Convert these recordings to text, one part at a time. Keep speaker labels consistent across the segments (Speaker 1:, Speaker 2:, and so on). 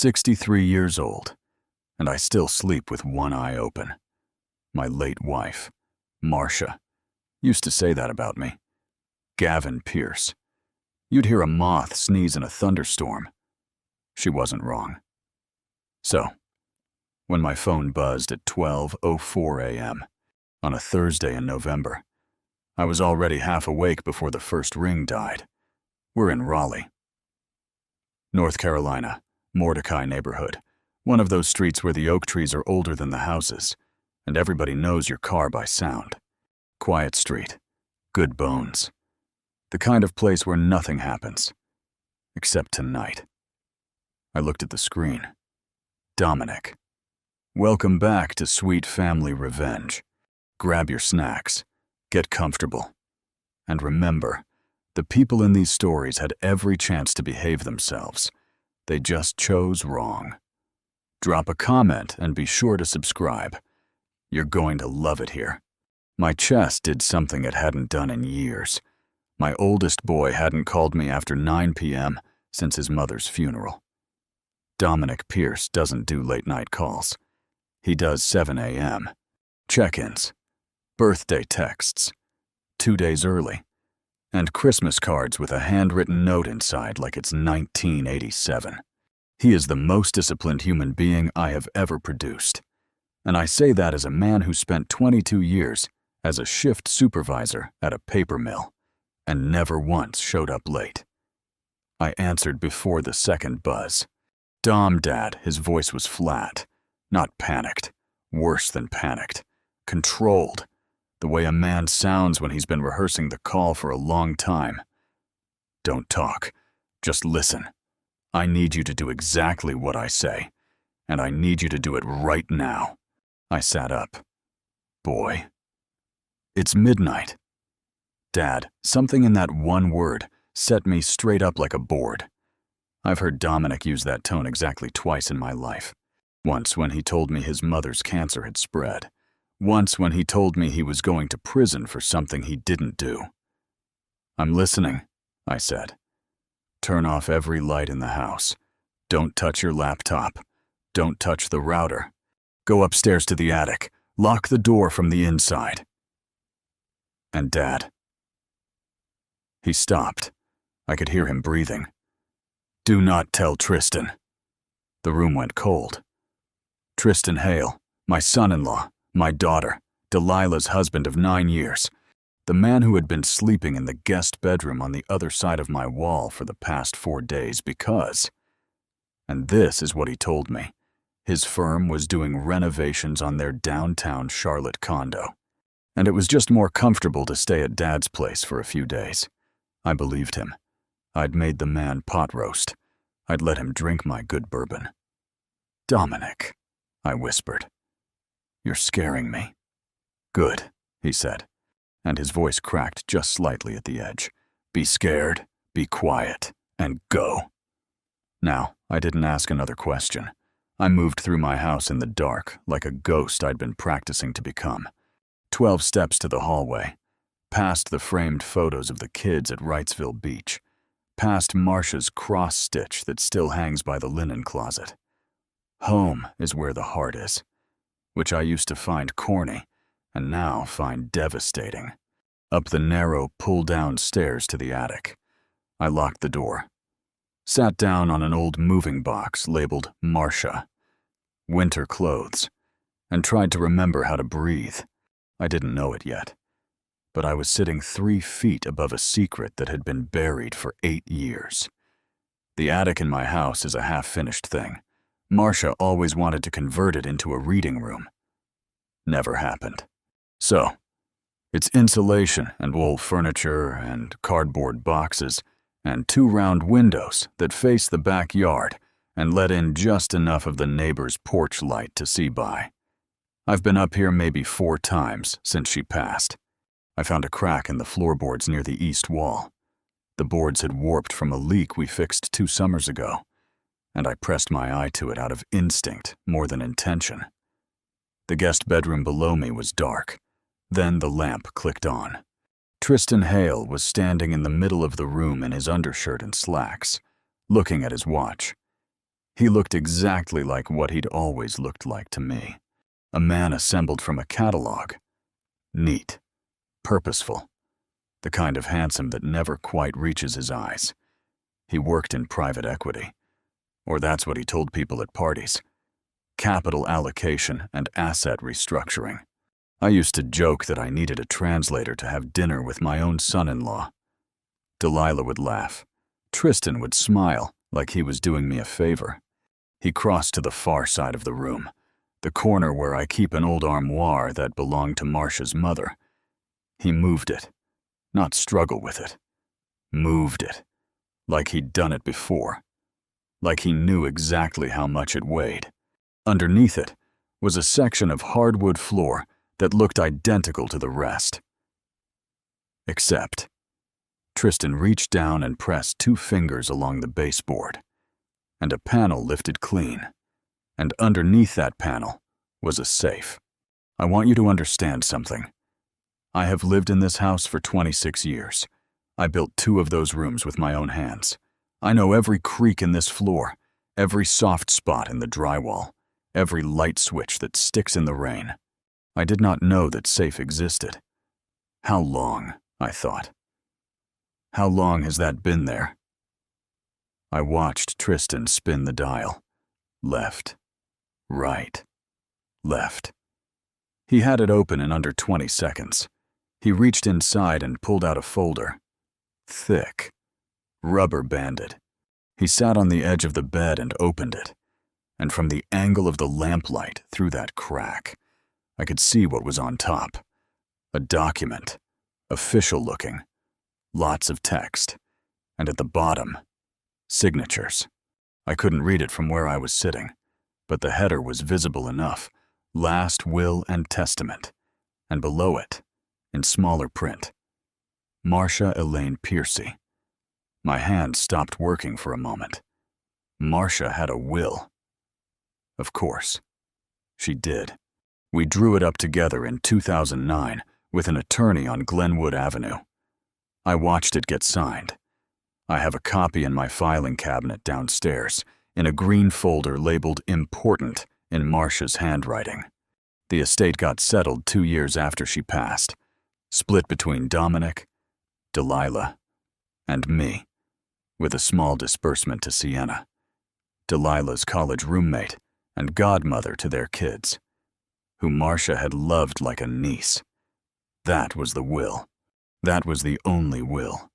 Speaker 1: 63 years old, and I still sleep with one eye open. My late wife, Marcia, used to say that about me. Gavin Pierce. You'd hear a moth sneeze in a thunderstorm. She wasn't wrong. So, when my phone buzzed at 12:04 a.m. on a Thursday in November, I was already half awake before the first ring died. We're in Raleigh, North Carolina, Mordecai neighborhood, one of those streets where the oak trees are older than the houses, and everybody knows your car by sound. Quiet street, good bones. The kind of place where nothing happens. Except tonight. I looked at the screen. Dominic. Welcome back to Sweet Family Revenge. Grab your snacks. Get comfortable. And remember, the people in these stories had every chance to behave themselves. They just chose wrong. Drop a comment and be sure to subscribe. You're going to love it here. My chest did something it hadn't done in years. My oldest boy hadn't called me after 9 p.m. since his mother's funeral. Dominic Pierce doesn't do late-night calls. He does 7 a.m. Check-ins, birthday texts, 2 days early, and Christmas cards with a handwritten note inside like it's 1987. He is the most disciplined human being I have ever produced. And I say that as a man who spent 22 years as a shift supervisor at a paper mill and never once showed up late. I answered before the second buzz. Dom, Dad, his voice was flat, not panicked, worse than panicked, controlled, the way a man sounds when he's been rehearsing the call for a long time. Don't talk, just listen. I need you to do exactly what I say, and I need you to do it right now. I sat up. Boy. It's midnight. Dad, something in that one word set me straight up like a board. I've heard Dominic use that tone exactly twice in my life. Once when he told me his mother's cancer had spread. Once when he told me he was going to prison for something he didn't do. I'm listening, I said. Turn off every light in the house. Don't touch your laptop. Don't touch the router. Go upstairs to the attic. Lock the door from the inside. And Dad. He stopped. I could hear him breathing. Do not tell Tristan. The room went cold. Tristan Hale, my son-in-law, my daughter, Delilah's husband of 9 years, the man who had been sleeping in the guest bedroom on the other side of my wall for the past 4 days because, and this is what he told me, his firm was doing renovations on their downtown Charlotte condo, and it was just more comfortable to stay at Dad's place for a few days. I believed him. I'd made the man pot roast. I'd let him drink my good bourbon. Dominic, I whispered. You're scaring me. Good, he said, and his voice cracked just slightly at the edge. Be scared, be quiet, and go. Now, I didn't ask another question. I moved through my house in the dark, like a ghost I'd been practicing to become. 12 steps to the hallway, past the framed photos of the kids at Wrightsville Beach, past Marcia's cross-stitch that still hangs by the linen closet. Home is where the heart is, which I used to find corny, and now find devastating. Up the narrow, pull-down stairs to the attic. I locked the door, sat down on an old moving box labeled Marcia, winter clothes, and tried to remember how to breathe. I didn't know it yet, but I was sitting 3 feet above a secret that had been buried for 8 years. The attic in my house is a half-finished thing. Marcia always wanted to convert it into a reading room. Never happened. So, it's insulation and old furniture and cardboard boxes and 2 round windows that face the backyard and let in just enough of the neighbor's porch light to see by. I've been up here maybe 4 times since she passed. I found a crack in the floorboards near the east wall. The boards had warped from a leak we fixed 2 summers ago, and I pressed my eye to it out of instinct more than intention. The guest bedroom below me was dark. Then the lamp clicked on. Tristan Hale was standing in the middle of the room in his undershirt and slacks, looking at his watch. He looked exactly like what he'd always looked like to me. A man assembled from a catalog. Neat. Purposeful. The kind of handsome that never quite reaches his eyes. He worked in private equity. Or that's what he told people at parties. Capital allocation and asset restructuring. I used to joke that I needed a translator to have dinner with my own son-in-law. Delilah would laugh. Tristan would smile like he was doing me a favor. He crossed to the far side of the room, the corner where I keep an old armoire that belonged to Marcia's mother. He moved it, not struggle with it. Moved it, like he'd done it before. Like he knew exactly how much it weighed. Underneath it was a section of hardwood floor that looked identical to the rest. Except, Tristan reached down and pressed 2 fingers along the baseboard, and a panel lifted clean, and underneath that panel was a safe. I want you to understand something. I have lived in this house for 26 years. I built 2 of those rooms with my own hands. I know every creak in this floor, every soft spot in the drywall, every light switch that sticks in the rain. I did not know that safe existed. How long, I thought. How long has that been there? I watched Tristan spin the dial. Left, right, left. He had it open in under 20 seconds. He reached inside and pulled out a folder. Thick, rubber-banded. He sat on the edge of the bed and opened it. And from the angle of the lamplight through that crack, I could see what was on top. A document, official-looking, lots of text, and at the bottom, signatures. I couldn't read it from where I was sitting, but the header was visible enough. Last will and testament, and below it, in smaller print, Marcia Elaine Piercy. My hand stopped working for a moment. Marcia had a will. Of course, she did. We drew it up together in 2009 with an attorney on Glenwood Avenue. I watched it get signed. I have a copy in my filing cabinet downstairs, in a green folder labeled Important in Marcia's handwriting. The estate got settled 2 years after she passed, split between Dominic, Delilah, and me, with a small disbursement to Sienna, Delilah's college roommate and godmother to their kids, who Marcia had loved like a niece. That was the will. That was the only will.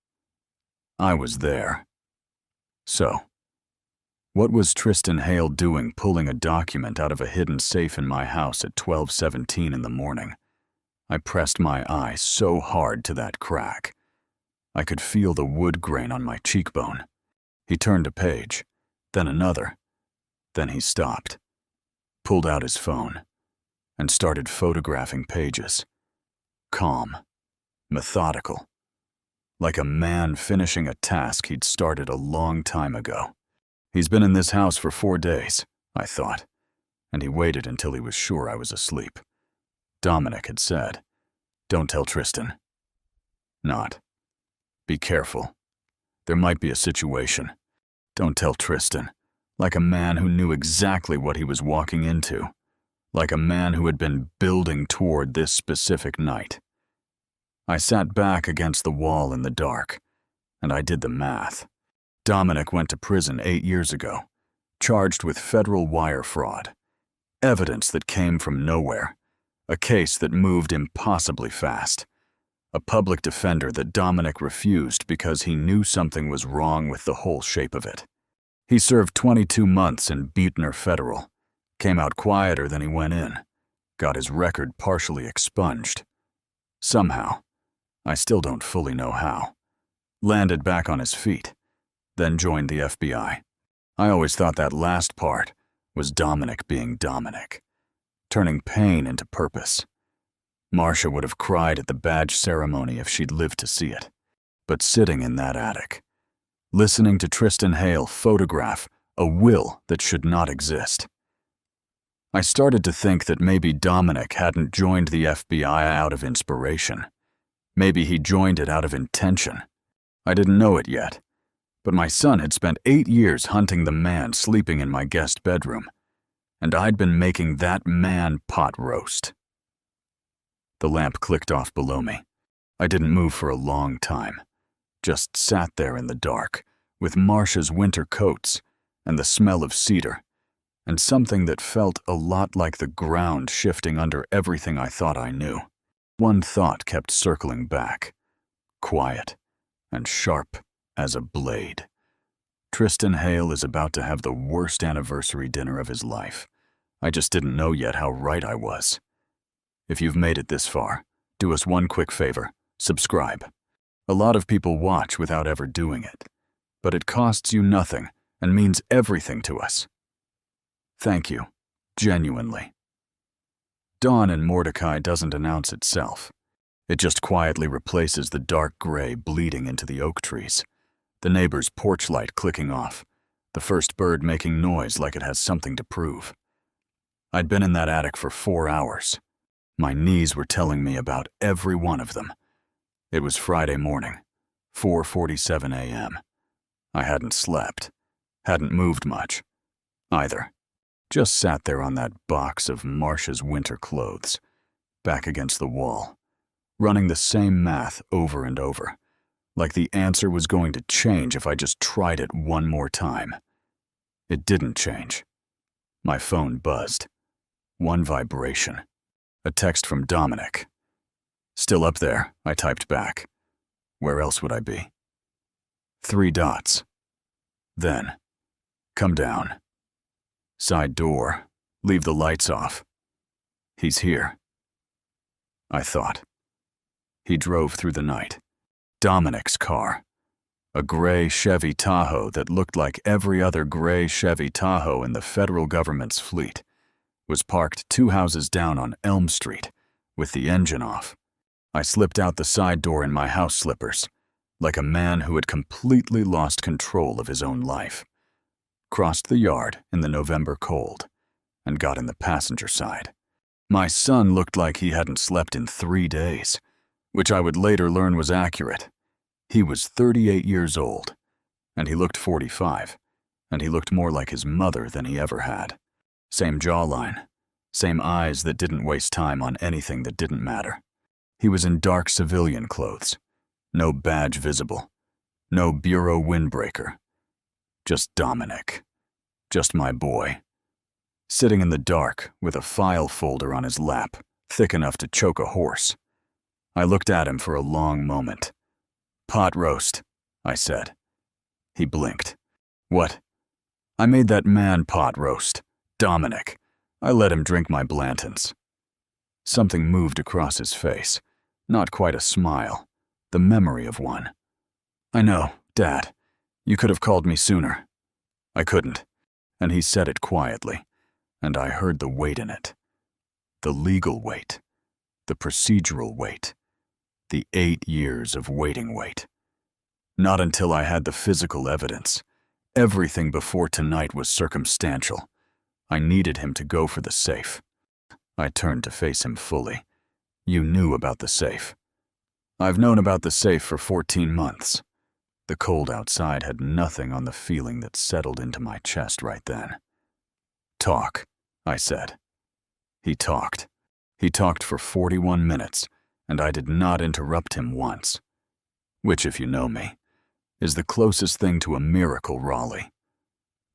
Speaker 1: I was there. So, what was Tristan Hale doing pulling a document out of a hidden safe in my house at 12:17 in the morning? I pressed my eye so hard to that crack. I could feel the wood grain on my cheekbone. He turned a page, then another. Then he stopped, pulled out his phone, and started photographing pages. Calm, methodical, like a man finishing a task he'd started a long time ago. He's been in this house for 4 days, I thought, and he waited until he was sure I was asleep. Dominic had said, "Don't tell Tristan." Not, "Be careful. There might be a situation. Don't tell Tristan." Like a man who knew exactly what he was walking into. Like a man who had been building toward this specific night. I sat back against the wall in the dark, and I did the math. Dominic went to prison 8 years ago, charged with federal wire fraud. Evidence that came from nowhere. A case that moved impossibly fast. A public defender that Dominic refused because he knew something was wrong with the whole shape of it. He served 22 months in Buettner Federal, came out quieter than he went in, got his record partially expunged. Somehow, I still don't fully know how, landed back on his feet, then joined the FBI. I always thought that last part was Dominic being Dominic, turning pain into purpose. Marcia would have cried at the badge ceremony if she'd lived to see it. But sitting in that attic, listening to Tristan Hale photograph a will that should not exist, I started to think that maybe Dominic hadn't joined the FBI out of inspiration. Maybe he joined it out of intention. I didn't know it yet, But my son had spent 8 years hunting the man sleeping in my guest bedroom, and I'd been making that man pot roast. The lamp clicked off below me. I didn't move for a long time, just sat there in the dark, with Marcia's winter coats and the smell of cedar, and something that felt a lot like the ground shifting under everything I thought I knew. One thought kept circling back, quiet and sharp as a blade. Tristan Hale is about to have the worst anniversary dinner of his life. I just didn't know yet how right I was. If you've made it this far, do us one quick favor: subscribe. A lot of people watch without ever doing it, but it costs you nothing and means everything to us. Thank you, genuinely. Dawn in Mordecai doesn't announce itself. It just quietly replaces the dark gray bleeding into the oak trees, the neighbor's porch light clicking off, the first bird making noise like it has something to prove. I'd been in that attic for 4 hours. My knees were telling me about every one of them. It was Friday morning, 4:47 a.m. I hadn't slept, hadn't moved much, either. Just sat there on that box of Marcia's winter clothes, back against the wall, running the same math over and over, like the answer was going to change if I just tried it one more time. It didn't change. My phone buzzed. One vibration. A text from Dominic. "Still up there," I typed back. Where else would I be? 3 dots. Then, "Come down. Side door. Leave the lights off. He's here." I thought. He drove through the night. Dominic's car. A gray Chevy Tahoe that looked like every other gray Chevy Tahoe in the federal government's fleet, was parked 2 houses down on Elm Street, with the engine off. I slipped out the side door in my house slippers, like a man who had completely lost control of his own life, crossed the yard in the November cold, and got in the passenger side. My son looked like he hadn't slept in 3 days, which I would later learn was accurate. He was 38 years old, and he looked 45, and he looked more like his mother than he ever had. Same jawline, same eyes that didn't waste time on anything that didn't matter. He was in dark civilian clothes, no badge visible, no bureau windbreaker. Just Dominic, just my boy, sitting in the dark with a file folder on his lap, thick enough to choke a horse. I looked at him for a long moment. "Pot roast," I said. He blinked. "What?" "I made that man pot roast. Dominic. I let him drink my Blantons." Something moved across his face. Not quite a smile, the memory of one. "I know, Dad. You could have called me sooner." I couldn't, and he said it quietly, and I heard the weight in it. The legal weight, the procedural weight, the 8 years of waiting weight. Not until I had the physical evidence. Everything before tonight was circumstantial. I needed him to go for the safe. I turned to face him fully. "You knew about the safe." "I've known about the safe for 14 months. The cold outside had nothing on the feeling that settled into my chest right then. "Talk," I said. He talked. He talked for 41 minutes, and I did not interrupt him once. Which, if you know me, is the closest thing to a miracle Raleigh,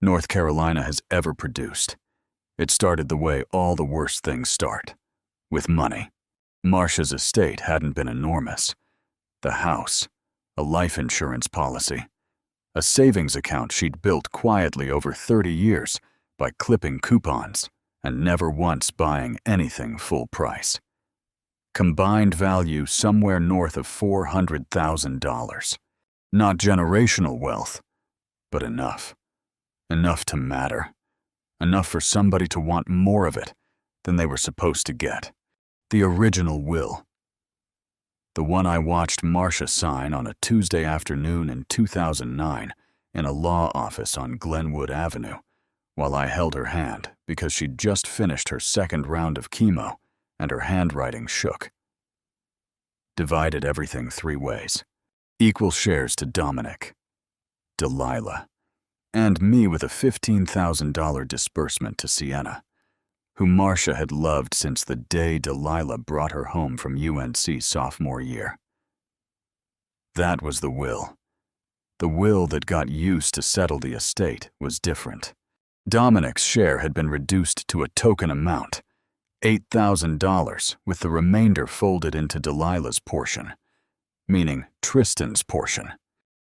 Speaker 1: North Carolina has ever produced. It started the way all the worst things start, with money. Marcia's estate hadn't been enormous. The house, a life insurance policy, a savings account she'd built quietly over 30 years by clipping coupons and never once buying anything full price. Combined value somewhere north of $400,000. Not generational wealth, but enough. Enough to matter. Enough for somebody to want more of it than they were supposed to get. The original will. The one I watched Marcia sign on a Tuesday afternoon in 2009 in a law office on Glenwood Avenue, while I held her hand because she'd just finished her 2nd round of chemo and her handwriting shook. Divided everything 3 ways. Equal shares to Dominic. Delilah. And me with a $15,000 disbursement to Sienna, who Marcia had loved since the day Delilah brought her home from UNC sophomore year. That was the will. The will that got used to settle the estate was different. Dominic's share had been reduced to a token amount, $8,000, with the remainder folded into Delilah's portion, meaning Tristan's portion,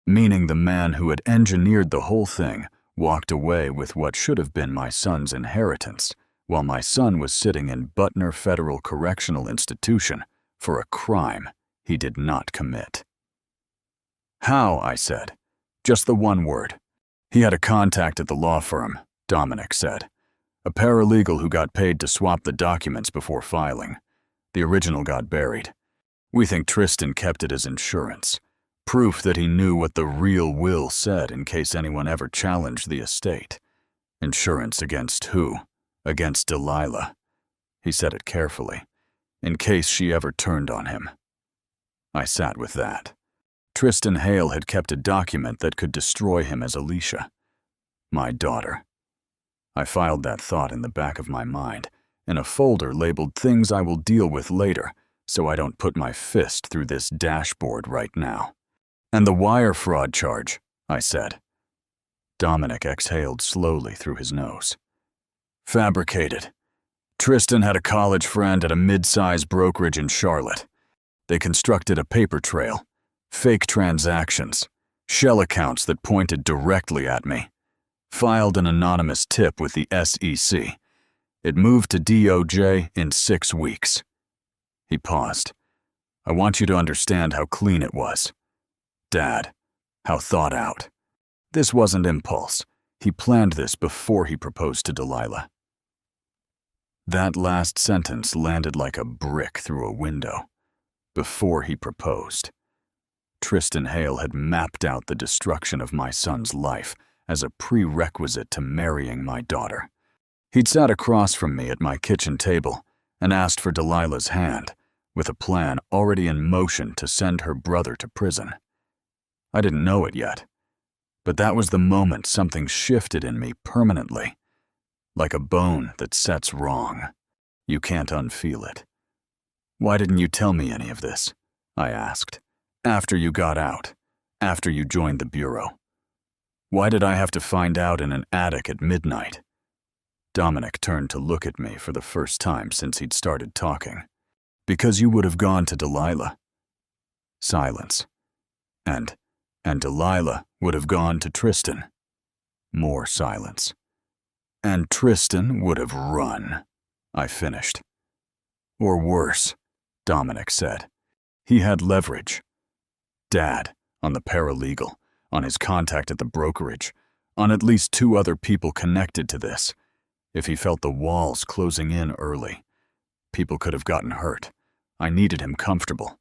Speaker 1: meaning the man who had engineered the whole thing walked away with what should have been my son's inheritance, while my son was sitting in Butner Federal Correctional Institution for a crime he did not commit. How, I said. Just the one word. He had a contact at the law firm, Dominic said. A paralegal who got paid to swap the documents before filing. The original got buried. We think Tristan kept it as insurance. Proof that he knew what the real will said in case anyone ever challenged the estate. Insurance against who? Against Delilah. He said it carefully. In case she ever turned on him. I sat with that. Tristan Hale had kept a document that could destroy him as Alicia. My daughter. I filed that thought in the back of my mind, in a folder labeled Things I Will Deal With Later, so I don't put my fist through this dashboard right now. And the wire fraud charge, I said. Dominic exhaled slowly through his nose. Fabricated. Tristan had a college friend at a mid-size brokerage in Charlotte. They constructed a paper trail. Fake transactions, shell accounts that pointed directly at me. Filed an anonymous tip with the SEC. It moved to DOJ in 6 weeks. He paused. I want you to understand how clean it was. Dad, how thought out. This wasn't impulse. He planned this before he proposed to Delilah. That last sentence landed like a brick through a window. Before he proposed. Tristan Hale had mapped out the destruction of my son's life as a prerequisite to marrying my daughter. He'd sat across from me at my kitchen table and asked for Delilah's hand, with a plan already in motion to send her brother to prison. I didn't know it yet, but that was the moment something shifted in me permanently, like a bone that sets wrong. You can't unfeel it. Why didn't you tell me any of this? I asked. After you got out, after you joined the Bureau. Why did I have to find out in an attic at midnight? Dominic turned to look at me for the first time since he'd started talking. Because you would have gone to Delilah. Silence. And Delilah would have gone to Tristan. More silence. And Tristan would have run, I finished. Or worse, Dominic said. He had leverage. Dad, on the paralegal, on his contact at the brokerage, on at least 2 other people connected to this. If he felt the walls closing in early, people could have gotten hurt. I needed him comfortable.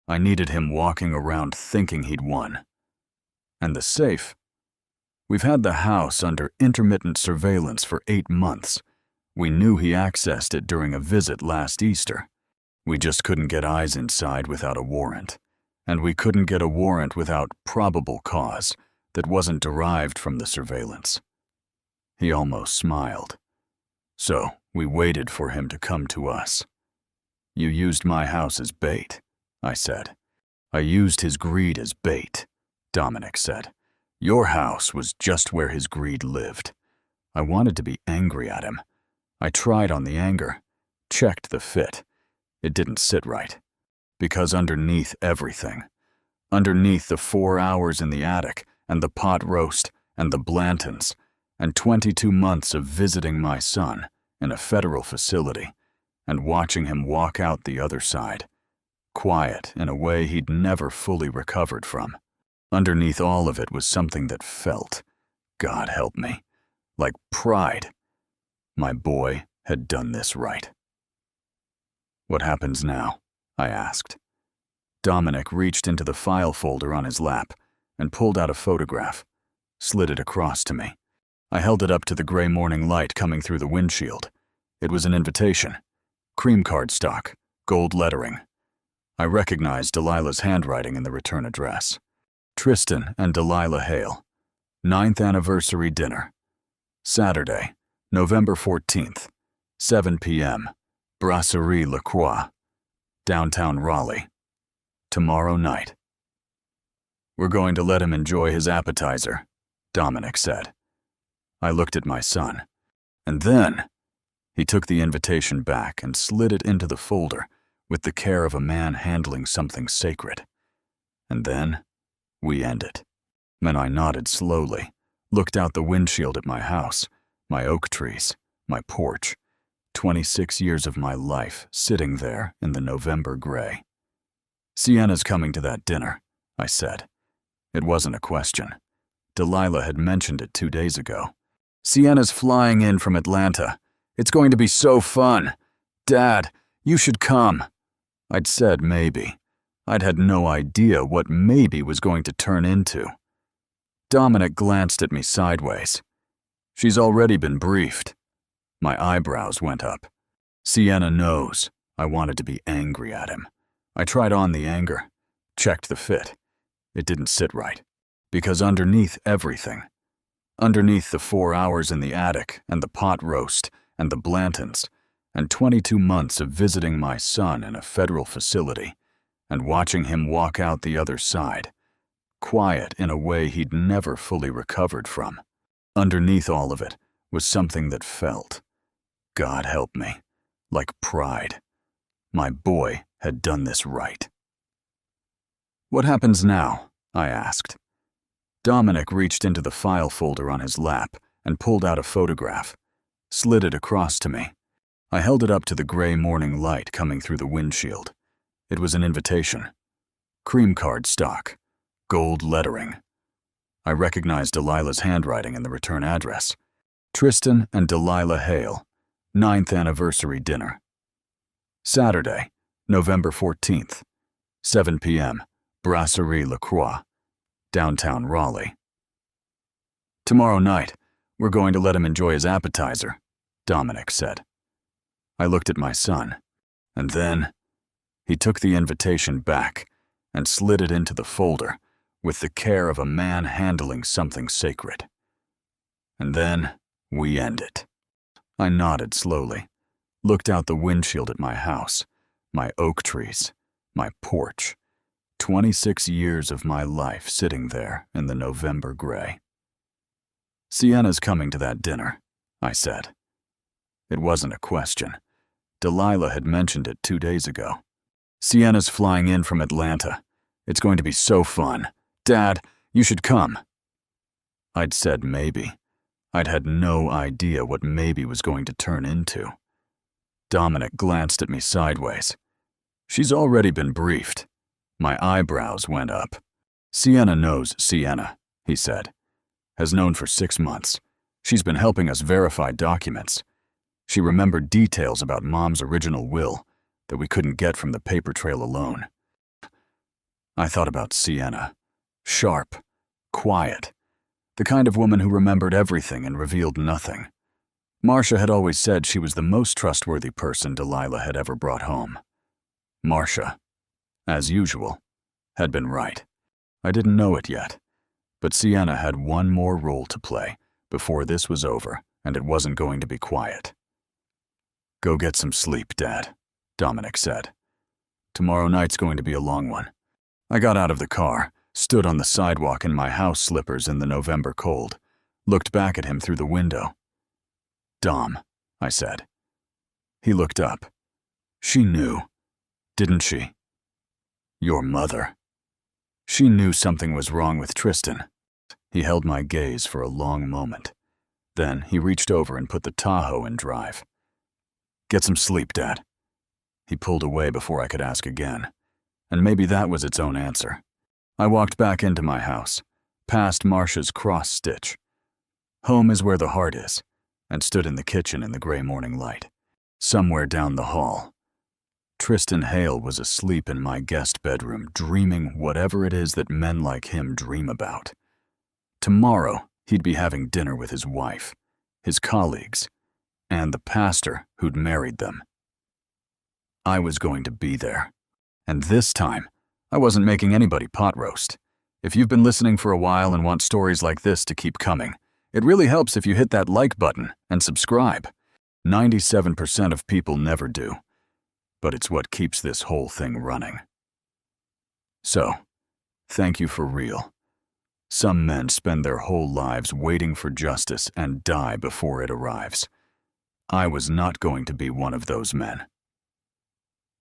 Speaker 1: I needed him walking around thinking he'd won. And the safe? We've had the house under intermittent surveillance for 8 months. We knew he accessed it during a visit last Easter. We just couldn't get eyes inside without a warrant. And we couldn't get a warrant without probable cause that wasn't derived from the surveillance. He almost smiled. So we waited for him to come to us. You used my house as bait, I said. I used his greed as bait, Dominic said. Your house was just where his greed lived. I wanted to be angry at him. I tried on the anger, checked the fit. It didn't sit right. Because underneath everything, underneath the 4 hours in the attic and the pot roast and the Blantons and 22 months of visiting my son in a federal facility and watching him walk out the other side, quiet in a way he'd never fully recovered from. Underneath all of it was something that felt, God help me, like pride. My boy had done this right. What happens now? I asked. Dominic reached into the file folder on his lap and pulled out a photograph, slid it across to me. I held it up to the gray morning light coming through the windshield. It was an invitation. Cream cardstock, gold lettering. I recognized Delilah's handwriting in the return address. Tristan and Delilah Hale. Ninth anniversary dinner. Saturday, November 14th, 7 p.m., Brasserie La Croix, downtown Raleigh. Tomorrow night. We're going to let him enjoy his appetizer, Dominic said. I looked at my son. And then he took the invitation back and slid it into the folder with the care of a man handling something sacred. And then we ended. And I nodded slowly, looked out the windshield at my house, my oak trees, my porch, 26 years of my life sitting there in the November gray. Sienna's coming to that dinner, I said. It wasn't a question. Delilah had mentioned it 2 days ago. Sienna's flying in from Atlanta. It's going to be so fun. Dad, you should come. I'd said maybe. I'd had no idea what maybe was going to turn into. Dominic glanced at me sideways. She's already been briefed. My eyebrows went up. Sienna knows. I wanted to be angry at him. I tried on the anger, checked the fit. It didn't sit right. Because underneath everything, underneath the 4 hours in the attic and the pot roast and the Blantons and 22 months of visiting my son in a federal facility and watching him walk out the other side, quiet in a way he'd never fully recovered from, underneath all of it was something that felt, God help me, like pride. My boy had done this right. What happens now? I asked. Dominic reached into the file folder on his lap and pulled out a photograph, slid it across to me. I held it up to the gray morning light coming through the windshield. It was an invitation. Cream card stock, gold lettering. I recognized Delilah's handwriting in the return address. Tristan and Delilah Hale, 9th anniversary dinner. Saturday, November 14th, 7 p.m., Brasserie La Croix, downtown Raleigh. Tomorrow night, we're going to let him enjoy his appetizer, Dominic said. I looked at my son, and then he took the invitation back and slid it into the folder with the care of a man handling something sacred. And then we ended. I nodded slowly, looked out the windshield at my house, my oak trees, my porch, 26 years of my life sitting there in the November gray. Sienna's coming to that dinner, I said. It wasn't a question. Delilah had mentioned it 2 days ago. Sienna's flying in from Atlanta. It's going to be so fun. Dad, you should come. I'd said maybe. I'd had no idea what maybe was going to turn into. Dominic glanced at me sideways. She's already been briefed. My eyebrows went up. Sienna knows Sienna, he said. Has known for 6 months. She's been helping us verify documents. She remembered details about Mom's original will that we couldn't get from the paper trail alone. I thought about Sienna. Sharp, quiet, the kind of woman who remembered everything and revealed nothing. Marcia had always said she was the most trustworthy person Delilah had ever brought home. Marcia, as usual, had been right. I didn't know it yet, but Sienna had one more role to play before this was over and it wasn't going to be quiet. Go get some sleep, Dad, Dominic said. Tomorrow night's going to be a long one. I got out of the car, stood on the sidewalk in my house slippers in the November cold, looked back at him through the window. Dom, I said. He looked up. She knew, didn't she? Your mother. She knew something was wrong with Tristan. He held my gaze for a long moment. Then he reached over and put the Tahoe in drive. Get some sleep, Dad. He pulled away before I could ask again, and maybe that was its own answer. I walked back into my house, past Marcia's cross-stitch. Home is where the heart is, and stood in the kitchen in the gray morning light. Somewhere down the hall, Tristan Hale was asleep in my guest bedroom, dreaming whatever it is that men like him dream about. Tomorrow, he'd be having dinner with his wife, his colleagues, and the pastor who'd married them. I was going to be there. And this time, I wasn't making anybody pot roast. If you've been listening for a while and want stories like this to keep coming, it really helps if you hit that like button and subscribe. 97% of people never do, but it's what keeps this whole thing running. So, thank you for real. Some men spend their whole lives waiting for justice and die before it arrives. I was not going to be one of those men.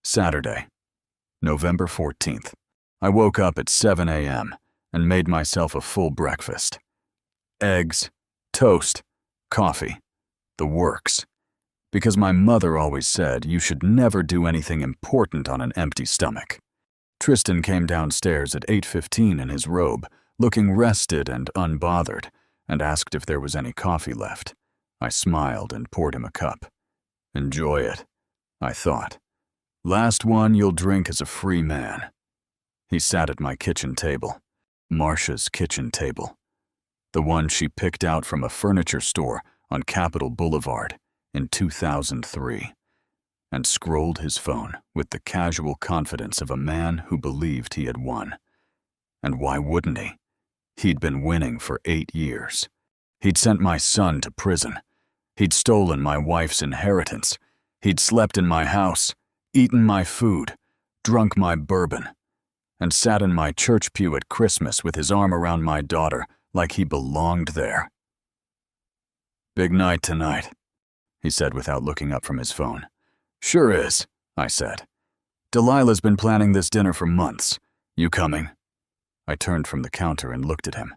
Speaker 1: Saturday, November 14th. I woke up at 7 a.m. and made myself a full breakfast. Eggs, toast, coffee, the works. Because my mother always said you should never do anything important on an empty stomach. Tristan came downstairs at 8:15 in his robe, looking rested and unbothered, and asked if there was any coffee left. I smiled and poured him a cup. Enjoy it, I thought. Last one you'll drink as a free man. He sat at my kitchen table, Marsha's kitchen table, the one she picked out from a furniture store on Capitol Boulevard in 2003, and scrolled his phone with the casual confidence of a man who believed he had won. And why wouldn't he? He'd been winning for 8 years. He'd sent my son to prison. He'd stolen my wife's inheritance. He'd slept in my house, eaten my food, drunk my bourbon, and sat in my church pew at Christmas with his arm around my daughter like he belonged there. Big night tonight, he said without looking up from his phone. Sure is, I said. Delilah's been planning this dinner for months. You coming? I turned from the counter and looked at him.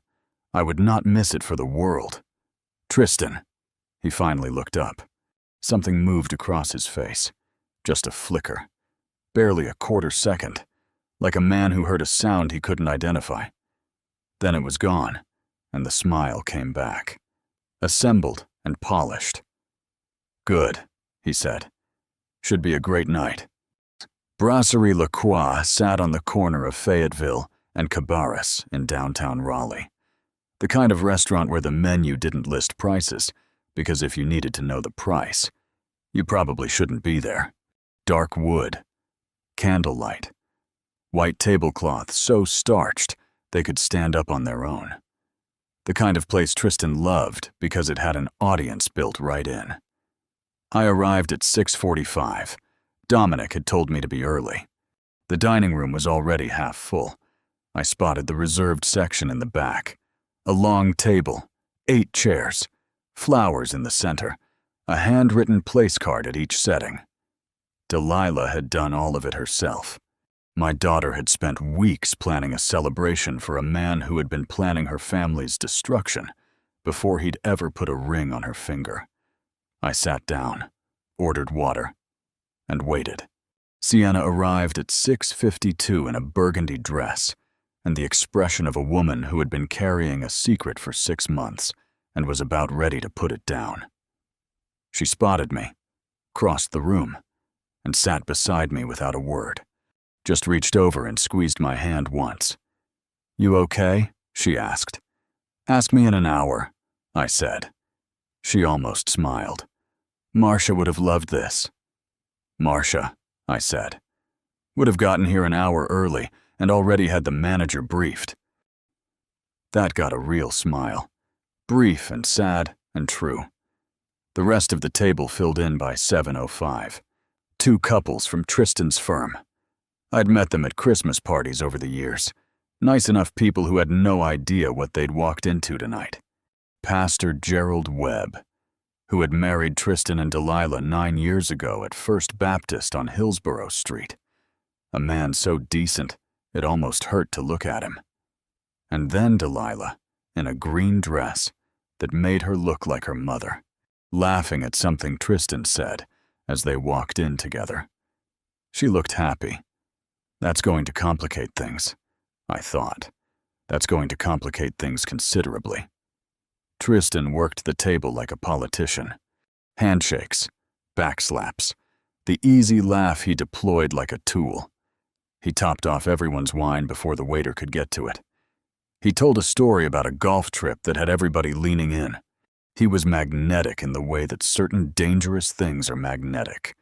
Speaker 1: I would not miss it for the world. Tristan. He finally looked up. Something moved across his face. Just a flicker. Barely a quarter second. Like a man who heard a sound he couldn't identify. Then it was gone, and the smile came back. Assembled and polished. Good, he said. Should be a great night. Brasserie La Croix sat on the corner of Fayetteville and Cabarrus in downtown Raleigh. The kind of restaurant where the menu didn't list prices, because if you needed to know the price, you probably shouldn't be there. Dark wood, candlelight, white tablecloths so starched they could stand up on their own. The kind of place Tristan loved because it had an audience built right in. I arrived at 6:45. Dominic had told me to be early. The dining room was already half full. I spotted the reserved section in the back. A long table, 8 chairs, flowers in the center, a handwritten place card at each setting. Delilah had done all of it herself. My daughter had spent weeks planning a celebration for a man who had been planning her family's destruction before he'd ever put a ring on her finger. I sat down, ordered water, and waited. Sienna arrived at 6:52 in a burgundy dress and the expression of a woman who had been carrying a secret for 6 months and was about ready to put it down. She spotted me, crossed the room, and sat beside me without a word. Just reached over and squeezed my hand once. You okay? She asked. Ask me in an hour, I said. She almost smiled. Marsha would have loved this. Marsha, I said, would have gotten here an hour early and already had the manager briefed. That got a real smile. Brief and sad and true. The rest of the table filled in by 7:05. 2 couples from Tristan's firm. I'd met them at Christmas parties over the years. Nice enough people who had no idea what they'd walked into tonight. Pastor Gerald Webb, who had married Tristan and Delilah 9 years ago at First Baptist on Hillsborough Street. A man so decent, it almost hurt to look at him. And then Delilah, in a green dress that made her look like her mother, laughing at something Tristan said as they walked in together. She looked happy. That's going to complicate things, I thought. That's going to complicate things considerably. Tristan worked the table like a politician. Handshakes, backslaps, the easy laugh he deployed like a tool. He topped off everyone's wine before the waiter could get to it. He told a story about a golf trip that had everybody leaning in. He was magnetic in the way that certain dangerous things are magnetic.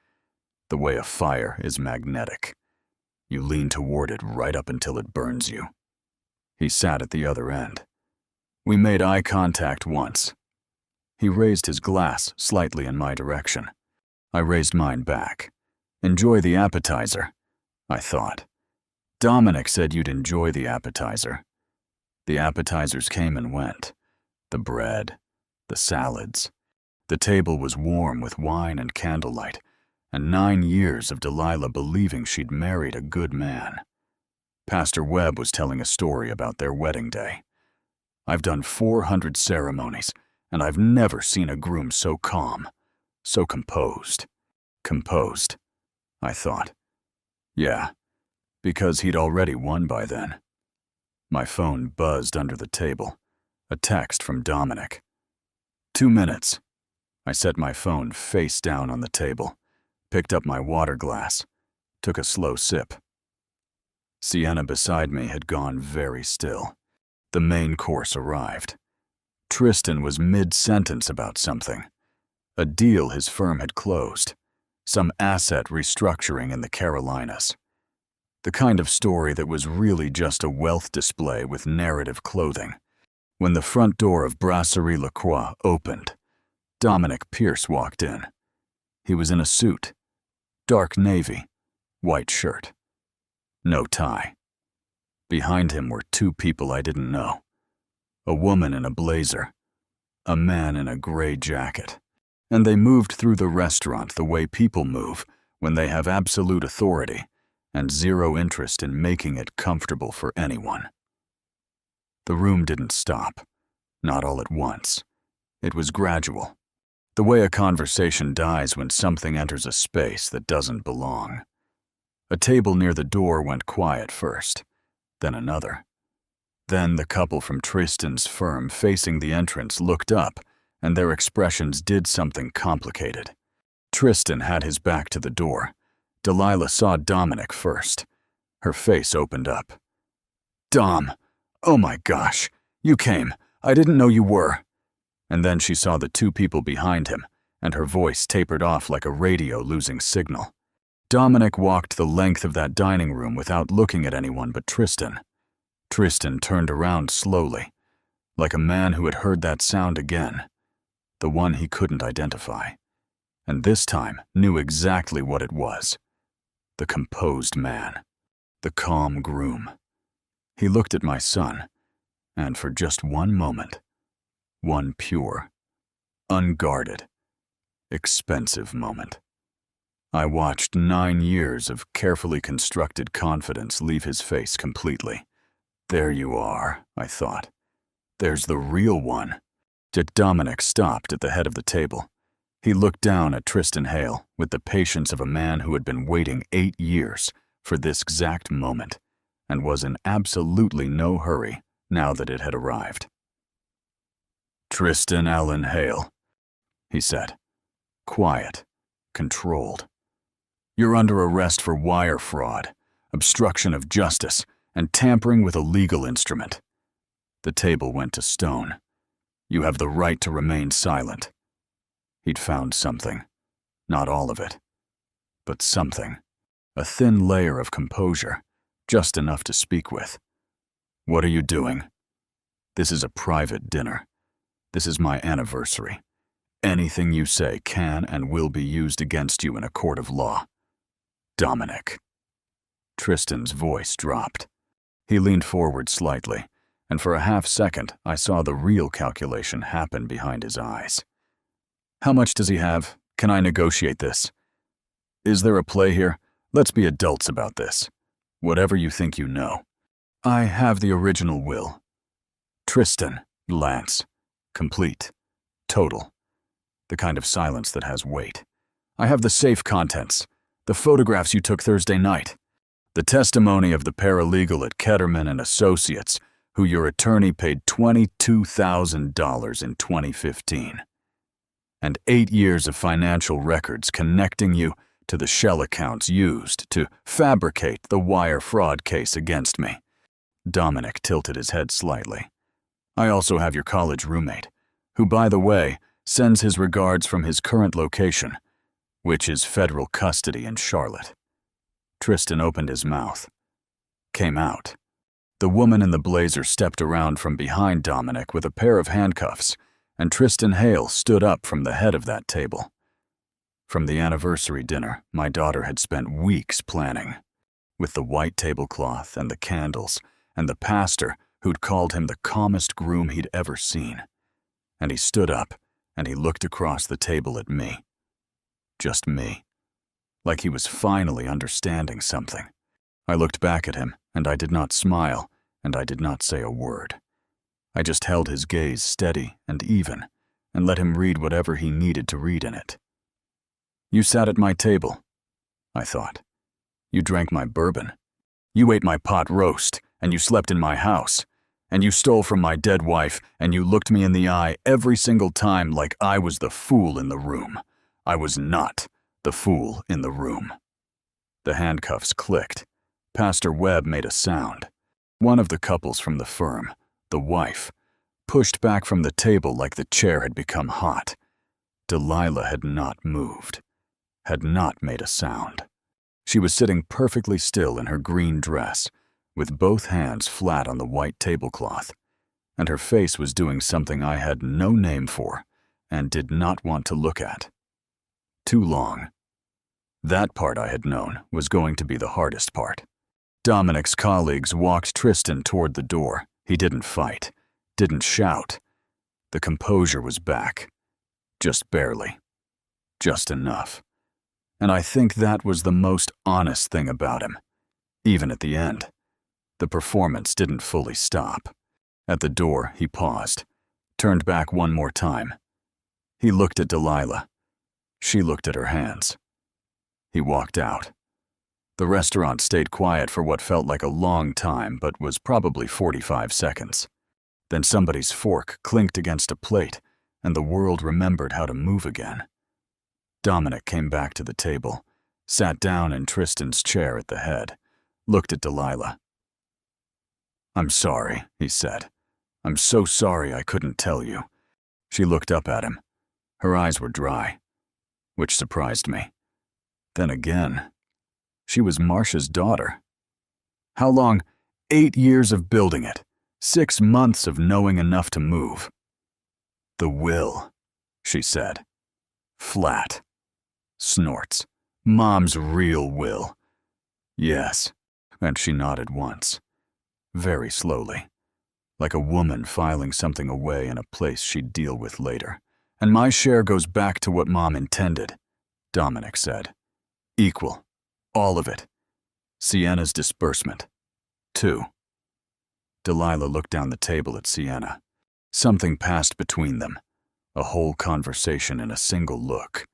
Speaker 1: The way a fire is magnetic. You lean toward it right up until it burns you. He sat at the other end. We made eye contact once. He raised his glass slightly in my direction. I raised mine back. Enjoy the appetizer, I thought. Dominic said you'd enjoy the appetizer. The appetizers came and went. The bread, the salads. The table was warm with wine and candlelight, and 9 years of Delilah believing she'd married a good man. Pastor Webb was telling a story about their wedding day. I've done 400 ceremonies, and I've never seen a groom so calm, so composed. Composed, I thought. Yeah, because he'd already won by then. My phone buzzed under the table. A text from Dominic. 2 minutes. I set my phone face down on the table, picked up my water glass, took a slow sip. Sienna beside me had gone very still. The main course arrived. Tristan was mid-sentence about something. A deal his firm had closed. Some asset restructuring in the Carolinas. The kind of story that was really just a wealth display with narrative clothing. When the front door of Brasserie Lacroix opened, Dominic Pierce walked in. He was in a suit, dark navy, white shirt, no tie. Behind him were 2 people I didn't know. A woman in a blazer, a man in a gray jacket. And they moved through the restaurant the way people move when they have absolute authority and zero interest in making it comfortable for anyone. The room didn't stop, not all at once. It was gradual, the way a conversation dies when something enters a space that doesn't belong. A table near the door went quiet first, then another. Then the couple from Tristan's firm facing the entrance looked up, and their expressions did something complicated. Tristan had his back to the door. Delilah saw Dominic first. Her face opened up. Dom, oh my gosh, you came. I didn't know you were. And then she saw the 2 people behind him, and her voice tapered off like a radio losing signal. Dominic walked the length of that dining room without looking at anyone but Tristan. Tristan turned around slowly, like a man who had heard that sound again, the one he couldn't identify, and this time knew exactly what it was. The composed man, the calm groom. He looked at my son, and for just one moment, one pure, unguarded, expensive moment, I watched 9 years of carefully constructed confidence leave his face completely. There you are, I thought. There's the real one. Dominic stopped at the head of the table. He looked down at Tristan Hale with the patience of a man who had been waiting 8 years for this exact moment and was in absolutely no hurry now that it had arrived. Tristan Allen Hale, he said. Quiet, controlled. You're under arrest for wire fraud, obstruction of justice, and tampering with a legal instrument. The table went to stone. You have the right to remain silent. He'd found something. Not all of it, but something. A thin layer of composure, just enough to speak with. What are you doing? This is a private dinner. This is my anniversary. Anything you say can and will be used against you in a court of law. Dominic. Tristan's voice dropped. He leaned forward slightly, and for a half-second I saw the real calculation happen behind his eyes. How much does he have? Can I negotiate this? Is there a play here? Let's be adults about this. Whatever you think you know. I have the original will. Tristan, Lance. Complete. Total. The kind of silence that has weight. I have the safe contents. The photographs you took Thursday night. The testimony of the paralegal at Ketterman and Associates, who your attorney paid $22,000 in 2015. And 8 years of financial records connecting you to the shell accounts used to fabricate the wire fraud case against me. Dominic tilted his head slightly. I also have your college roommate, who, by the way, sends his regards from his current location, which is federal custody in Charlotte. Tristan opened his mouth. Came out. The woman in the blazer stepped around from behind Dominic with a pair of handcuffs, and Tristan Hale stood up from the head of that table. From the anniversary dinner, my daughter had spent weeks planning, with the white tablecloth and the candles, and the pastor who'd called him the calmest groom he'd ever seen. And he stood up, and he looked across the table at me. Just me. Like he was finally understanding something. I looked back at him, and I did not smile, and I did not say a word. I just held his gaze steady and even, and let him read whatever he needed to read in it. You sat at my table, I thought. You drank my bourbon. You ate my pot roast, and you slept in my house. And you stole from my dead wife, and you looked me in the eye every single time like I was the fool in the room. I was not the fool in the room. The handcuffs clicked. Pastor Webb made a sound. One of the couples from the firm, the wife, pushed back from the table like the chair had become hot. Delilah had not moved, had not made a sound. She was sitting perfectly still in her green dress, with both hands flat on the white tablecloth, and her face was doing something I had no name for and did not want to look at. Too long. That part I had known was going to be the hardest part. Dominic's colleagues walked Tristan toward the door. He didn't fight, didn't shout. The composure was back. Just barely. Just enough. And I think that was the most honest thing about him, even at the end. The performance didn't fully stop. At the door, he paused, turned back one more time. He looked at Delilah. She looked at her hands. He walked out. The restaurant stayed quiet for what felt like a long time, but was probably 45 seconds. Then somebody's fork clinked against a plate, and the world remembered how to move again. Dominic came back to the table, sat down in Tristan's chair at the head, looked at Delilah. "I'm sorry," he said. "I'm so sorry I couldn't tell you." She looked up at him. Her eyes were dry, which surprised me. Then again, she was Marcia's daughter. How long? 8 years of building it. 6 months of knowing enough to move. "The will," she said. Flat. Snorts. Mom's real will. "Yes," and she nodded once. Very slowly, like a woman filing something away in a place she'd deal with later. "And my share goes back to what Mom intended," Dominic said. "Equal. All of it. Sienna's disbursement. 2. Delilah looked down the table at Sienna. Something passed between them. A whole conversation in a single look.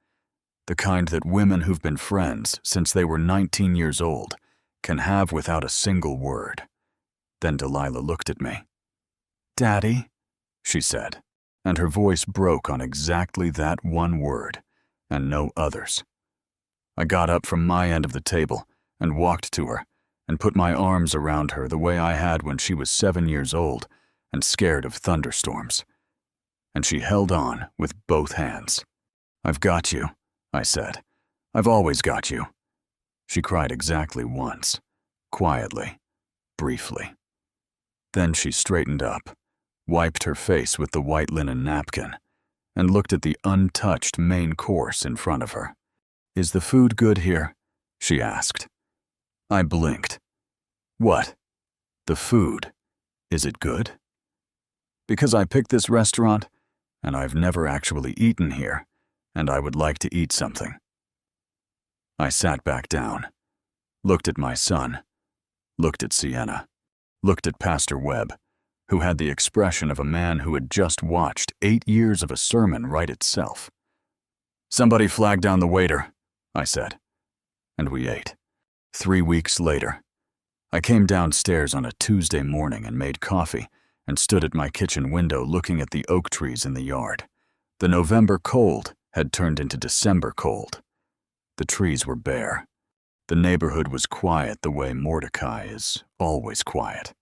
Speaker 1: The kind that women who've been friends since they were 19 years old can have without a single word. Then Delilah looked at me. "Daddy," she said, and her voice broke on exactly that one word, and no others. I got up from my end of the table and walked to her and put my arms around her the way I had when she was 7 years old and scared of thunderstorms. And she held on with both hands. "I've got you," I said. "I've always got you." She cried exactly once, quietly, briefly. Then she straightened up, wiped her face with the white linen napkin, and looked at the untouched main course in front of her. "Is the food good here?" she asked. I blinked. "What? The food. Is it good?" "Because I picked this restaurant, and I've never actually eaten here, and I would like to eat something." I sat back down, looked at my son, looked at Sienna, looked at Pastor Webb, who had the expression of a man who had just watched 8 years of a sermon write itself. "Somebody flag down the waiter," I said, and we ate. 3 weeks later, I came downstairs on a Tuesday morning and made coffee and stood at my kitchen window looking at the oak trees in the yard. The November cold had turned into December cold. The trees were bare. The neighborhood was quiet the way Mordecai is always quiet.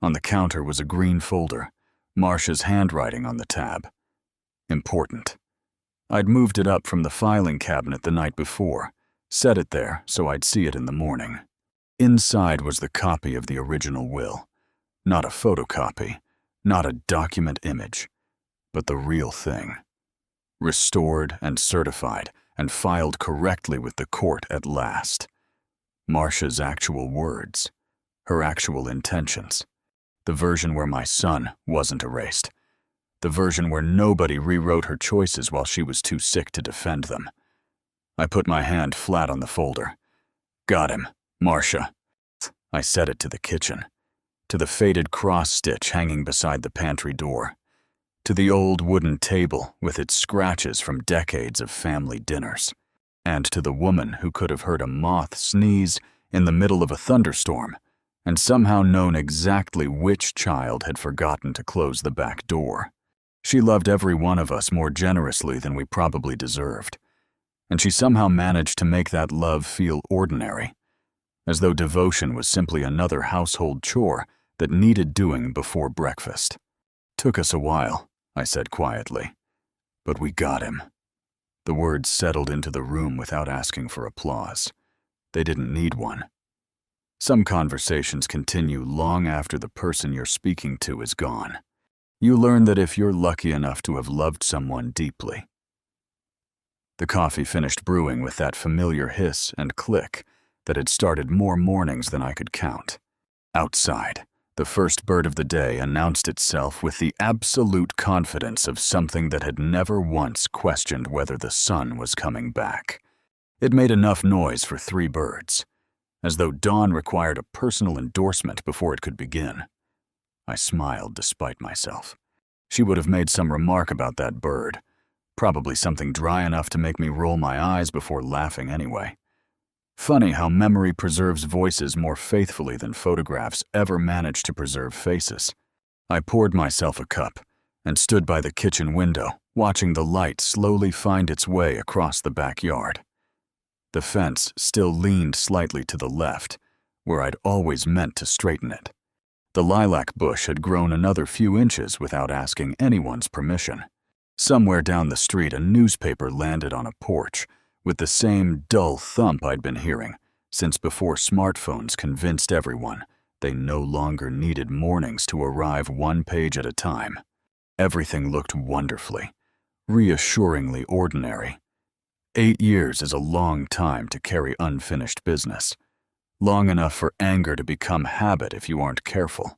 Speaker 1: On the counter was a green folder, Marcia's handwriting on the tab. Important. I'd moved it up from the filing cabinet the night before, set it there so I'd see it in the morning. Inside was the copy of the original will, Not a photocopy, not a document image, but the real thing. Restored and certified and filed correctly with the court at last. Marsha's actual words, her actual intentions. The version where my son wasn't erased. The version where nobody rewrote her choices while she was too sick to defend them. I put my hand flat on the folder. Got him, Marsha. I set it to the kitchen, to the faded cross-stitch hanging beside the pantry door, to the old wooden table with its scratches from decades of family dinners, and to the woman who could have heard a moth sneeze in the middle of a thunderstorm and somehow known exactly which child had forgotten to close the back door. She loved every one of us more generously than we probably deserved, and she somehow managed to make that love feel ordinary, as though devotion was simply another household chore that needed doing before breakfast. Took us a while, I said quietly, but we got him. The words settled into the room without asking for applause. They didn't need one. Some conversations continue long after the person you're speaking to is gone. You learn that if you're lucky enough to have loved someone deeply. The coffee finished brewing with that familiar hiss and click that had started more mornings than I could count. Outside, the first bird of the day announced itself with the absolute confidence of something that had never once questioned whether the sun was coming back. It made enough noise for 3 birds, as though dawn required a personal endorsement before it could begin. I smiled despite myself. She would have made some remark about that bird, probably something dry enough to make me roll my eyes before laughing anyway. Funny how memory preserves voices more faithfully than photographs ever manage to preserve faces. I poured myself a cup and stood by the kitchen window, watching the light slowly find its way across the backyard. The fence still leaned slightly to the left, where I'd always meant to straighten it. The lilac bush had grown another few inches without asking anyone's permission. Somewhere down the street, a newspaper landed on a porch, with the same dull thump I'd been hearing since before smartphones convinced everyone they no longer needed mornings to arrive 1 page at a time. Everything looked wonderfully, reassuringly ordinary. 8 years is a long time to carry unfinished business. Long enough for anger to become habit if you aren't careful.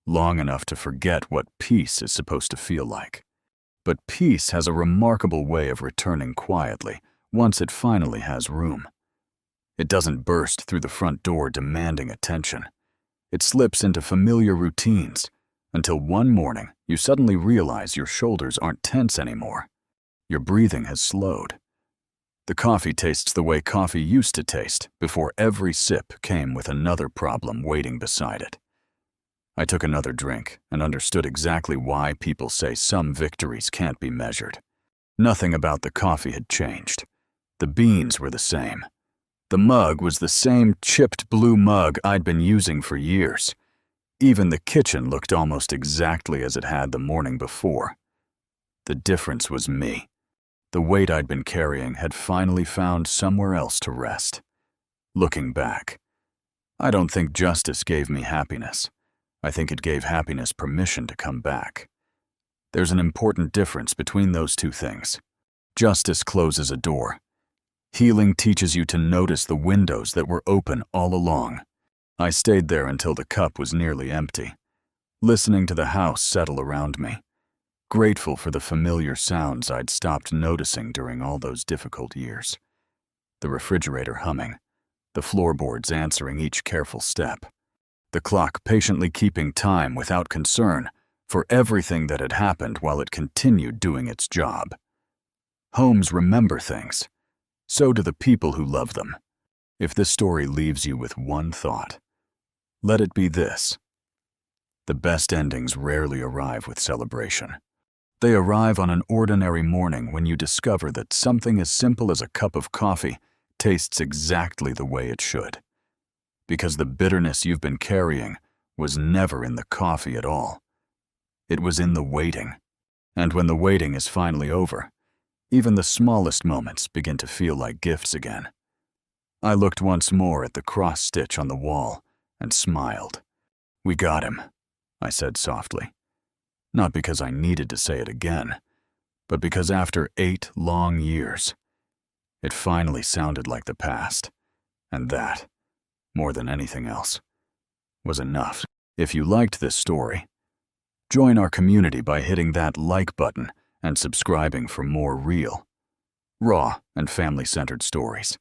Speaker 1: Long enough to forget what peace is supposed to feel like. But peace has a remarkable way of returning quietly once it finally has room. It doesn't burst through the front door demanding attention. It slips into familiar routines until one morning you suddenly realize your shoulders aren't tense anymore. Your breathing has slowed. The coffee tastes the way coffee used to taste before every sip came with another problem waiting beside it. I took another drink and understood exactly why people say some victories can't be measured. Nothing about the coffee had changed. The beans were the same. The mug was the same chipped blue mug I'd been using for years. Even the kitchen looked almost exactly as it had the morning before. The difference was me. The weight I'd been carrying had finally found somewhere else to rest. Looking back, I don't think justice gave me happiness. I think it gave happiness permission to come back. There's an important difference between those two things. Justice closes a door. Healing teaches you to notice the windows that were open all along. I stayed there until the cup was nearly empty, listening to the house settle around me, grateful for the familiar sounds I'd stopped noticing during all those difficult years. The refrigerator humming, the floorboards answering each careful step, the clock patiently keeping time without concern for everything that had happened while it continued doing its job. Homes remember things. So do the people who love them. If this story leaves you with one thought, let it be this. The best endings rarely arrive with celebration. They arrive on an ordinary morning when you discover that something as simple as a cup of coffee tastes exactly the way it should. Because the bitterness you've been carrying was never in the coffee at all. It was in the waiting. And when the waiting is finally over, even the smallest moments begin to feel like gifts again. I looked once more at the cross-stitch on the wall and smiled. We got him. I said softly. Not because I needed to say it again, but because after 8 long years, it finally sounded like the past, and that, more than anything else, was enough. If you liked this story, join our community by hitting that like button and subscribing for more real, raw, and family-centered stories.